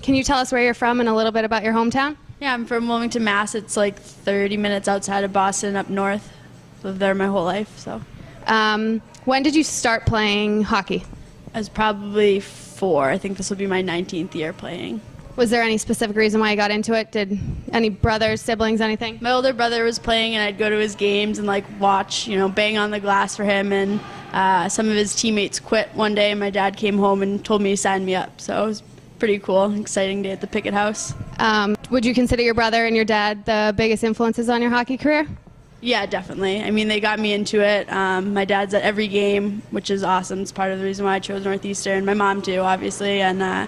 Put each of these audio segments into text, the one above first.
Can you tell us where you're from and a little bit about your hometown? Yeah, I'm from Wilmington, Mass. It's like 30 minutes outside of Boston, up north. Lived there my whole life. So. When did you start playing hockey? I was probably 4. I think this will be my 19th year playing. Was there any specific reason why you got into it? Did any brothers, siblings, anything? My older brother was playing, and I'd go to his games and like watch, bang on the glass for him. And some of his teammates quit one day, and my dad came home and told me to sign me up. So it was pretty cool, exciting day at the Pickett house. Would you consider your brother and your dad the biggest influences on your hockey career? Yeah, definitely. I mean, they got me into it. My dad's at every game, which is awesome. It's part of the reason why I chose Northeastern. My mom too, obviously, and I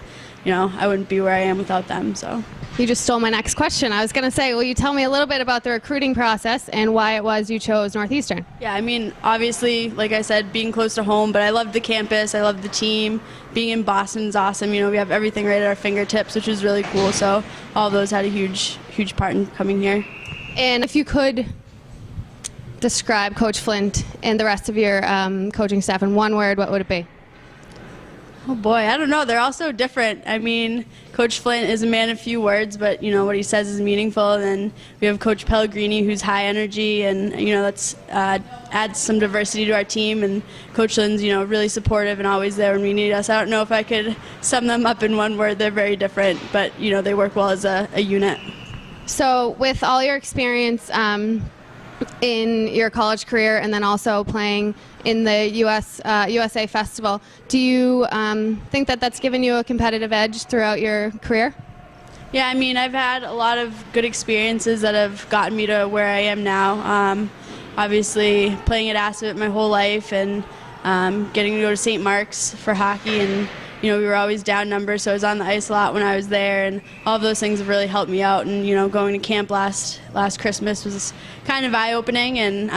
wouldn't be where I am without them. So. You just stole my next question. I was going to say, will you tell me a little bit about the recruiting process and why it was you chose Northeastern? Yeah, I mean, obviously, like I said, being close to home, but I love the campus. I love the team. Being in Boston's awesome. We have everything right at our fingertips, which is really cool. So all of those had a huge part in coming here. And if you could describe Coach Flint and the rest of your coaching staff in one word, what would it be? Oh boy, I don't know. They're all so different. I mean, Coach Flint is a man of few words, but what he says is meaningful. And then we have Coach Pellegrini, who's high energy, and that's adds some diversity to our team. And Coach Flynn's really supportive and always there when we need us. I don't know if I could sum them up in one word. They're very different, but they work well as a unit. So with all your experience in your college career and then also playing in the USA Festival, do you think that that's given you a competitive edge throughout your career? Yeah, I mean, I've had a lot of good experiences that have gotten me to where I am now. Obviously, playing at Assabet my whole life and getting to go to St. Mark's for hockey, and we were always down numbers, so I was on the ice a lot when I was there, and all of those things have really helped me out. And going to camp last Christmas was kind of eye-opening, and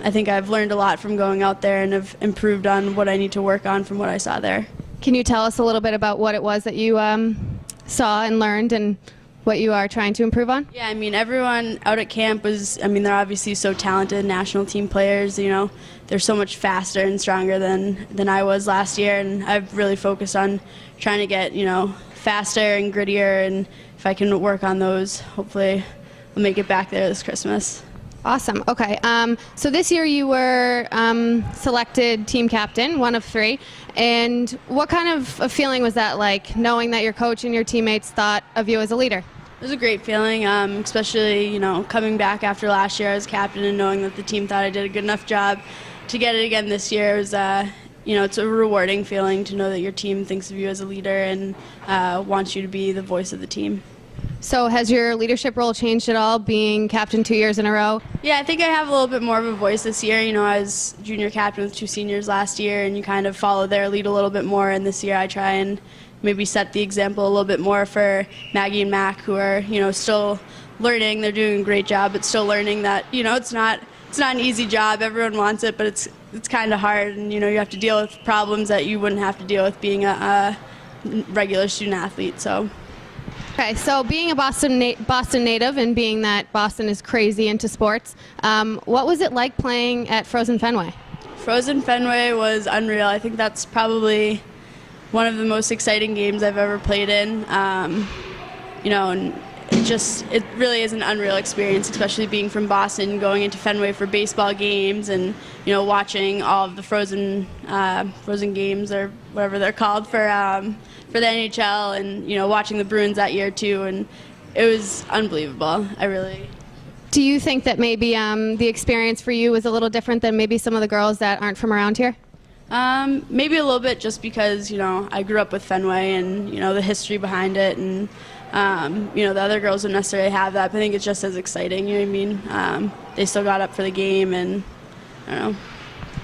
I think I've learned a lot from going out there and have improved on what I need to work on from what I saw there. Can you tell us a little bit about what it was that you saw and learned and what you are trying to improve on? Yeah, I mean, everyone out at camp they're obviously so talented, national team players, they're so much faster and stronger than I was last year, and I've really focused on trying to get, faster and grittier, and if I can work on those, hopefully I'll make it back there this Christmas. Awesome. Okay. So this year you were selected team captain, one of 3. And what kind of a feeling was that like, knowing that your coach and your teammates thought of you as a leader? It was a great feeling, especially, coming back after last year as captain and knowing that the team thought I did a good enough job to get it again this year. It was, it's a rewarding feeling to know that your team thinks of you as a leader and wants you to be the voice of the team. So has your leadership role changed at all, being captain 2 years in a row? Yeah, I think I have a little bit more of a voice this year. I was junior captain with 2 seniors last year, and you kind of follow their lead a little bit more, and this year I try and maybe set the example a little bit more for Maggie and Mac, who are, still learning. They're doing a great job, but still learning that, it's not an easy job. Everyone wants it, but it's kind of hard, and, you have to deal with problems that you wouldn't have to deal with being a regular student athlete, so. Okay, so being a Boston native and being that Boston is crazy into sports, what was it like playing at Frozen Fenway? Frozen Fenway was unreal. I think that's probably one of the most exciting games I've ever played in. And it really is an unreal experience, especially being from Boston, going into Fenway for baseball games and, watching all of the Frozen games or whatever they're called for the NHL, and, watching the Bruins that year too, and it was unbelievable. Do you think that maybe the experience for you was a little different than maybe some of the girls that aren't from around here? Maybe a little bit, just because, I grew up with Fenway and, the history behind it, and, the other girls don't necessarily have that, but I think it's just as exciting, you know what I mean? They still got up for the game, and I don't know.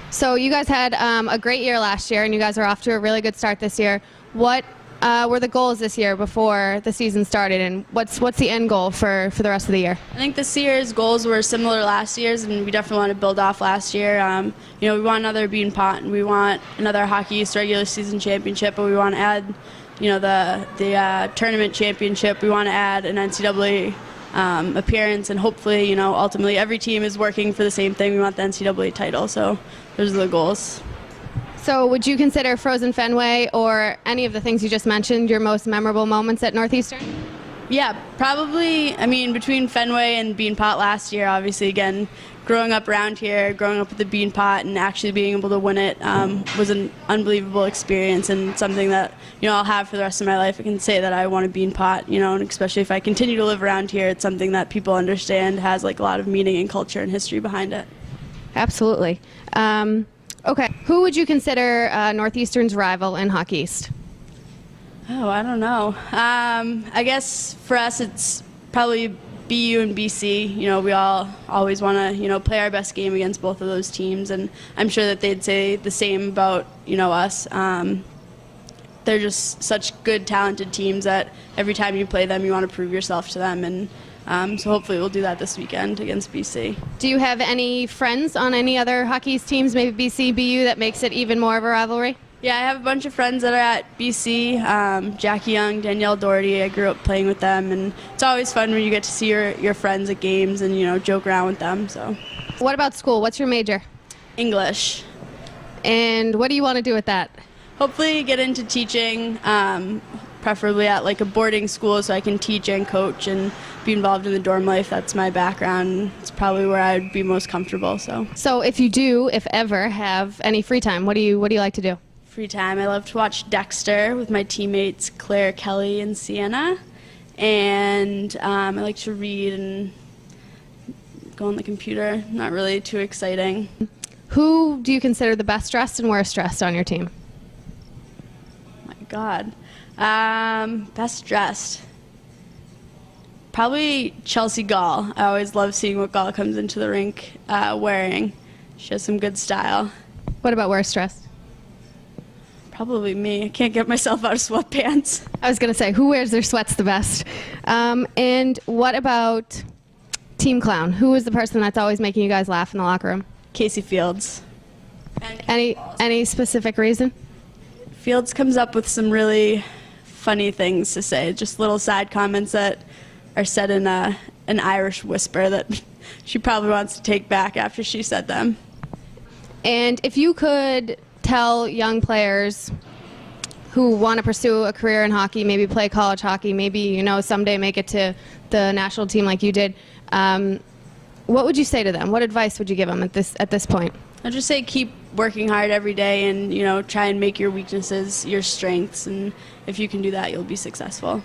So you guys had a great year last year, and you guys are off to a really good start this year. What were the goals this year before the season started, and what's the end goal for the rest of the year? I think this year's goals were similar to last year's, and we definitely want to build off last year. We want another Bean Pot, and we want another Hockey East regular season championship, but we want to add, the tournament championship. We want to add an NCAA appearance, and hopefully, ultimately every team is working for the same thing. We want the NCAA title, so those are the goals. So would you consider Frozen Fenway or any of the things you just mentioned your most memorable moments at Northeastern? Yeah, probably, I mean, between Fenway and Beanpot last year, obviously, again, growing up around here, growing up with the Beanpot and actually being able to win it was an unbelievable experience and something that, I'll have for the rest of my life. I can say that I won a Beanpot, and especially if I continue to live around here, it's something that people understand has like a lot of meaning and culture and history behind it. Absolutely. Okay, who would you consider Northeastern's rival in Hockey East? Oh, I don't know. I guess for us it's probably BU and BC. We all always want to, play our best game against both of those teams, and I'm sure that they'd say the same about, us. They're just such good, talented teams that every time you play them, you want to prove yourself to them, and so hopefully we'll do that this weekend against BC. Do you have any friends on any other Hockey East teams, maybe BC, BU, that makes it even more of a rivalry? Yeah, I have a bunch of friends that are at BC, Jackie Young, Danielle Doherty. I grew up playing with them, and it's always fun when you get to see your friends at games and, joke around with them. So. What about school? What's your major? English. And what do you want to do with that? Hopefully get into teaching, preferably at like a boarding school so I can teach and coach and be involved in the dorm life. That's my background. It's probably where I'd be most comfortable. So if you do, if ever, have any free time, what do you like to do? Free time, I love to watch Dexter with my teammates Claire, Kelly, and Sienna. And I like to read and go on the computer. Not really too exciting. Who do you consider the best dressed and worst dressed on your team? My God. Best dressed. Probably Chelsea Gall. I always love seeing what Gall comes into the rink wearing. She has some good style. What about worst dressed? Probably me. I can't get myself out of sweatpants. I was going to say, who wears their sweats the best? And what about team clown? Who is the person that's always making you guys laugh in the locker room? Casey Fields. Any specific reason? Fields comes up with some really funny things to say, just little side comments that are said in an Irish whisper that she probably wants to take back after she said them. And if you could tell young players who want to pursue a career in hockey, maybe play college hockey, maybe someday make it to the national team like you did, what would you say to them? What advice would you give them at this point? I'd just say keep working hard every day and try and make your weaknesses your strengths, and if you can do that, you'll be successful.